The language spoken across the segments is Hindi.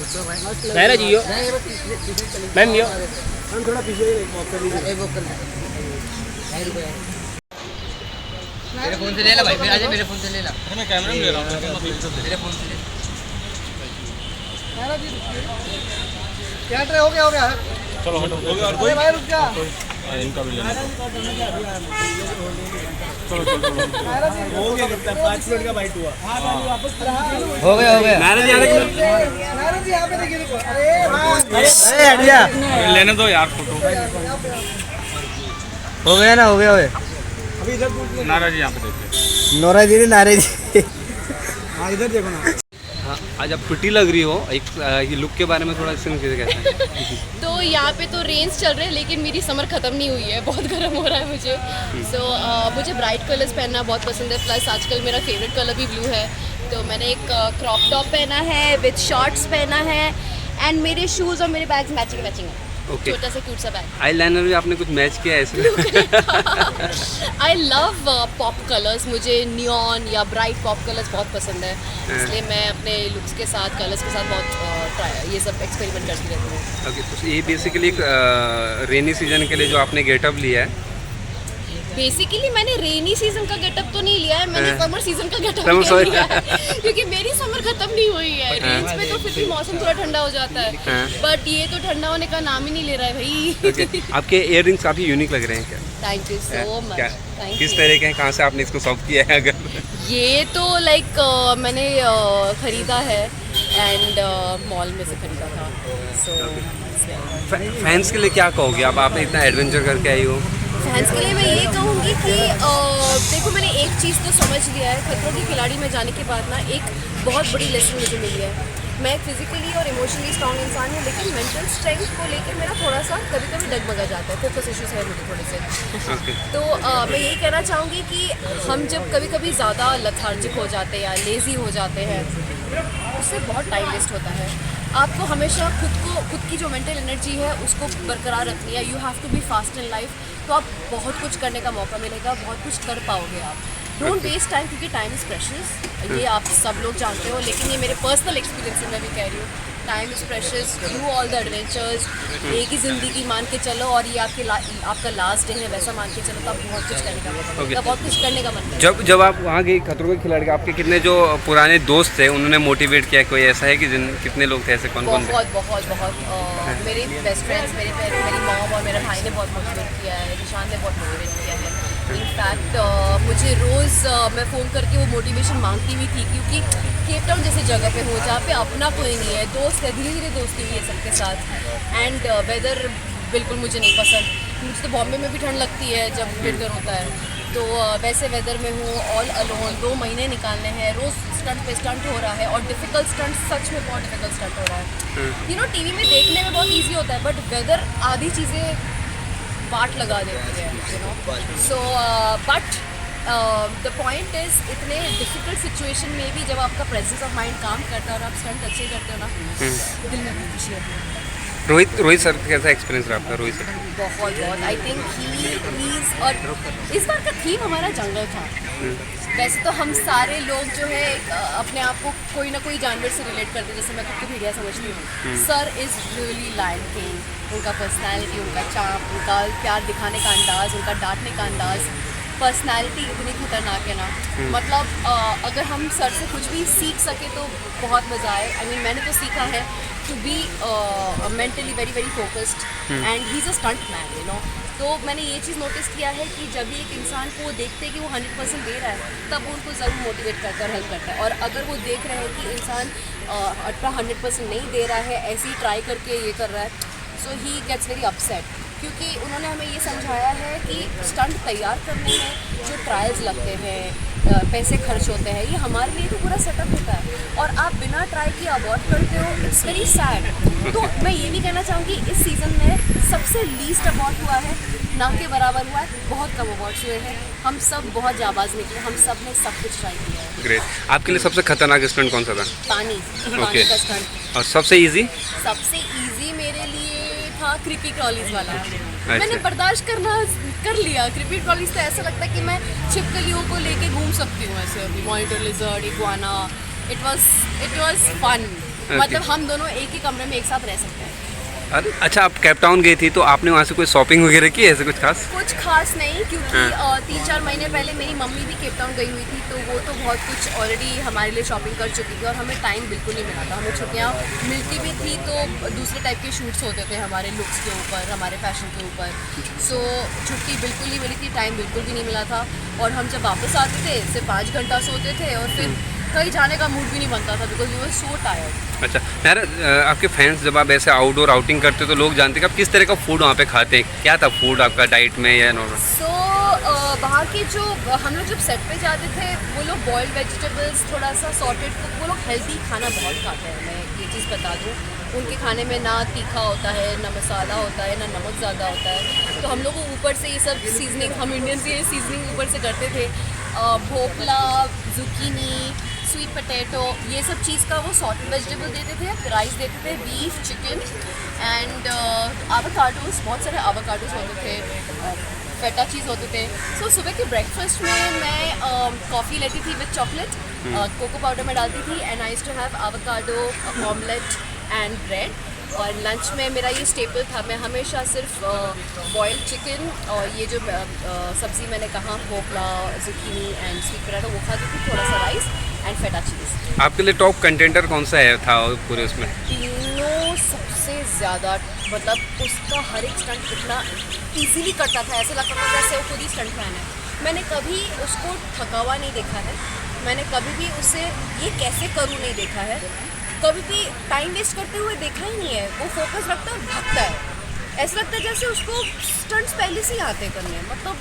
नायरा जी हो मैम यो हम थोड़ा पीछे एक वॉक कर लीजिए। मेरे फोन से ले ला भाई, फिर आजा मेरे फोन से ले ला। मैं कैमरा में ले रहा हूँ, मेरे फोन से ले। क्या ट्रे हो गया चलो हटो, हो गया। और अरे भाई रुक जा। इनका भी लेना। हो गया कितना 5 मिनट का बाइट हुआ। हो गया नायरा जी यहाँ पे देखिए। अरे हटिया लेने दो यार फोटो। हो गया ना, हो गया। अभी इधर नारा जी यहाँ पे देखिए। नोरा जी ने नारे जी। हाँ इधर देखो ना। हाँ, आज आप पिटी लग रही हो। एक ये लुक के बारे में थोड़ा सीन कैसा है? तो यहाँ पे तो रेंज चल रहे हैं, लेकिन मेरी समर ख़त्म नहीं हुई है, बहुत गर्म हो रहा है मुझे। मुझे ब्राइट कलर्स पहनना बहुत पसंद है, प्लस आजकल मेरा फेवरेट कलर भी ब्लू है। तो मैंने एक क्रॉप टॉप पहना है विद शॉर्ट्स पहना है, एंड मेरे शूज़ और मेरे बैग्स मैचिंग है। Okay. छोटा सा क्यूट सा बैग। आई लाइनर भी आपने कुछ मैच किया है इसमें? आई लव पॉप कलर्स, मुझे नियॉन या ब्राइट पॉप कलर्स बहुत पसंद है, इसलिए मैं अपने लुक्स के साथ, कलर्स के साथ बहुत ये सब एक्सपेरिमेंट करती रहती हूँ। ओके, तो ये बेसिकली एक रेनी सीजन के लिए जो आपने गेटअप लिया है। बेसिकली मैंने रेनी सीजन का गेटअप तो नहीं लिया है, मैंने समर सीजन का गेटअप लिया है, क्योंकि मेरी समर खत्म नहीं हुई है। रेंज पे तो फिर भी मौसम थोड़ा ठंडा हो जाता है, बट ये तो ठंडा होने का नाम ही नहीं ले रहा है भाई। आपके इयररिंग्स काफ़ी यूनिक लग रहे हैं। क्या थैंक यू सो मच। किस तरह के हैं, कहाँ से आपने इसको सॉल्व किया है? अगर ये तो लाइक मैंने ख़रीदा है, एंड मॉल में से ख़रीदा था। सो फैंस के लिए क्या कहोगे? अब आप इतना एडवेंचर करके आई हो। फैंस के लिए मैं ये कहूँगी कि देखो, मैंने एक चीज़ तो समझ लिया है, खतरों की खिलाड़ी में जाने के बाद ना एक बहुत बड़ी लेसन मुझे मिली है। मैं फिजिकली और इमोशनली स्ट्रॉन्ग इंसान हूँ, लेकिन मेंटल स्ट्रेंथ को लेकर मेरा थोड़ा सा कभी कभी डगमगा जाता है, फोकस इश्यूज है मुझे थोड़े से। तो मैं यही कहना चाहूँगी कि हम जब कभी कभी ज़्यादा लथार्जिक हो जाते हैं या लेज़ी हो जाते हैं, उससे बहुत टाइम वेस्ट होता है। आपको हमेशा खुद की जो मेंटल एनर्जी है उसको बरकरार रखनी है। You have to be fast in life, तो आप बहुत कुछ करने का मौका मिलेगा, बहुत कुछ कर पाओगे आप। डोंट वेस्ट टाइम, क्योंकि टाइम इज़ प्रेशियस, ये आप सब लोग जानते हो, लेकिन ये मेरे पर्सनल एक्सपीरियंस से मैं भी कह रही हूँ। Time is precious, do all the adventures. एक ही ज़िंदगी मान के चलो, और ये आपका लास्ट डे है वैसा मान के चलो, तो आप बहुत कुछ करने का मौका मिलेगा, बहुत कुछ करने का मन करेगा। जब आप वहाँ गई खतरों के खिलाड़ी, आपके कितने जो पुराने दोस्त थे उन्होंने मोटिवेट किया? कोई ऐसा है कि कितने लोग थे ऐसे? कौन थे? बहुत मेरे बेस्ट फ्रेंड्स, मेरी मॉम और मेरे भाई ने बहुत मोटिवेट किया है, निशान ने बहुत मोटिवेट किया है। इनफैक्ट मुझे रोज़ मैं फ़ोन करके वो मोटिवेशन मांगती हुई थी, क्योंकि केप टाउन जैसी जगह पे हो जहाँ पे अपना कोई नहीं है, दोस्त है, धीरे धीरे दोस्ती हुई है सबके साथ। एंड वेदर बिल्कुल मुझे नहीं पसंद। मुझे तो बॉम्बे में भी ठंड लगती है जब विंटर होता है, तो वैसे वेदर में हूँ, ऑल अलोन, 2 महीने निकालने हैं, रोज़ स्टंट पे स्टंट हो रहा है, और डिफ़िकल्ट स्टंट, सच में बहुत डिफ़िकल्ट स्टंट हो रहा है। यू नो, टीवी में देखने में बहुत ईजी होता है, बट वेदर आधी चीज़ें वाट लगा देती है, you know. So but the point is, इतने डिफ़िकल्ट सिचुएशन में भी जब आपका प्रेजेंस ऑफ माइंड काम करता है और आप स्टंट अच्छे करते हो ना, दिल में बहुत खुशी होती है। रोहित सर कैसा एक्सपीरियंस रहा आपका? रोहित सर बहुत आई थिंक और इस बार का थीम हमारा जंगल था। वैसे तो हम सारे लोग जो है अपने आप को कोई ना कोई जानवर से रिलेट करते हैं, जैसे मैं खुद को भेड़िया समझती हूँ। Sir is really lion king, उनका पर्सनैलिटी, उनका चाप, उनका प्यार दिखाने का अंदाज़, उनका डांटने का अंदाज़, पर्सनैलिटी इतनी खतरनाक है ना। मतलब अगर हम सर से कुछ भी सीख सके तो बहुत मज़ा आए। आई मीन, मैंने तो सीखा है to be mentally very focused, and he is a stunt man, you know. तो मैंने ये चीज़ नोटिस किया है कि जब भी एक इंसान को वो देखते हैं कि वो 100% दे रहा है, तब वो उनको ज़रूर मोटिवेट करता है और हेल्प करता है। और अगर वो देख रहे हैं कि इंसान अपना 100% नहीं दे रहा है, ऐसे ही ट्राई करके ये कर रहा है, सो ही गेट्स वेरी अपसेट। क्योंकि उन्होंने हमें ये समझाया है कि स्टंट तैयार करने में जो ट्रायल्स लगते हैं, पैसे खर्च होते हैं, ये हमारे लिए तो पूरा सेटअप होता है, और आप बिना ट्राई किए अबॉर्ट करते हो, इट्स वेरी सैड। तो मैं ये नहीं कहना चाहूँगी इस सीज़न में सबसे लीस्ट अबॉर्ट हुआ है, ना के बराबर हुआ है, बहुत कम अबॉर्ड्स हुए हैं। हम सब बहुत जाबाज निकले, हम सब ने सब कुछ ट्राई किया है। ग्रेट। आपके लिए सबसे खतरनाक स्टंट कौन सा था? पानी का स्टंट। और सबसे इजी मेरे लिए था क्रीपी क्रॉलीज वाला। मैंने बर्दाश्त कर लिया। क्रीपी क्रॉलीज तो ऐसा लगता है कि मैं छिपकलियों को लेके घूम सकती हूँ ऐसे, अभी monitor lizard, iguana. It was fun. मतलब हम दोनों एक ही कमरे में एक साथ रह सकते हैं। अरे अच्छा, आप केप टाउन गई थी तो आपने वहाँ से कोई शॉपिंग वगैरह की, ऐसे कुछ खास? कुछ खास नहीं, क्योंकि 3-4 महीने पहले मेरी मम्मी भी केप टाउन गई हुई थी, तो वो तो बहुत कुछ ऑलरेडी हमारे लिए शॉपिंग कर चुकी थी और हमें टाइम बिल्कुल नहीं मिला था। हमें छुट्टियाँ मिलती भी थी तो दूसरे टाइप के शूट्स होते थे हमारे लुक्स के ऊपर, हमारे फैशन के ऊपर। सो छुट्टी बिल्कुल नहीं मिली थी, टाइम बिल्कुल भी नहीं मिला था। और हम जब वापस आते थे सिर्फ 5 घंटा सोते थे और फिर कहीं जाने का मूड भी नहीं बनता था, because we were so tired. अच्छा यार, आपके फैंस जब आप ऐसे आउटडोर आउटिंग करते हो तो लोग जानते हैं कि आप किस तरह का फूड वहाँ पे खाते हैं, क्या था फूड आपका डाइट में या नॉर्मल? सो वहाँ के जो हम लोग जब सेट पे जाते थे वो लोग बॉइल्ड वेजिटेबल्स, थोड़ा सा सॉर्टेड कुक, वो लोग हेल्दी खाना बहुत खाते हैं। मैं ये चीज़ बता दूँ, उनके खाने में ना तीखा होता है, ना मसाला होता है, ना नमक ज़्यादा होता है। तो हम लोग को ऊपर से ये सब सीजनिंग, हम इंडियंस ये सीजनिंग ऊपर से करते थे। भोपला, जुकीनी, स्वीट पोटैटो, ये सब चीज़ का वो सॉर्टेड वेजिटेबल देते थे, राइस देते थे, बीफ, चिकन एंड आवाकाडोस, बहुत सारे आवाकाडोस होते थे, फेटा चीज़ होते थे। सो सुबह के ब्रेकफास्ट में मैं कॉफ़ी लेती थी विद चॉकलेट, कोको पाउडर में डालती थी, and I used to have avocado, omelette and bread. और लंच में मेरा ये स्टेपल था, मैं हमेशा सिर्फ बॉइल्ड चिकन और ये जो सब्ज़ी मैंने कहा Bhopal, zucchini and sweet potato, वो खाती थी, थोड़ा सा राइस एंड फेटा चीज़। आपके लिए टॉप कंटेंटर कौन सा है था पूरे उसमें? तीनों सबसे ज़्यादा, मतलब उसका हर एक स्टंट इतना इजीली करता था, ऐसा लगता था जैसे वो खुद ही स्टंट मैन है। मैंने कभी उसको थका हुआ नहीं देखा है, मैंने कभी भी उसे ये कैसे करूँ नहीं देखा है, कभी भी टाइम वेस्ट करते हुए देखा ही नहीं है। वो फोकस रखता है और भागता है, ऐसा लगता है जैसे उसको स्टंट्स पहले से ही आते करने, मतलब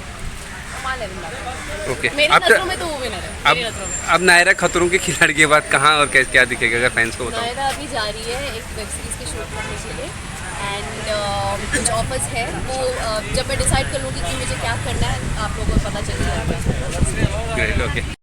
कमाल है। ओके, मेरी नज़रों में तो वो विनर है, मेरी नज़रों में। अब नायरा खतरों के खिलाड़ी के बाद कहाँ और क्या दिखेगा अगर फैंस को बताओ? नायरा अभी जा रही है एक वेब सीरीज़ के शूट करने के लिए एंड कुछ ऑफर्स है, वो जब मैं डिसाइड कर लूँगी कि मुझे क्या करना है आप लोगों को पता चल जाएगा। Great, okay.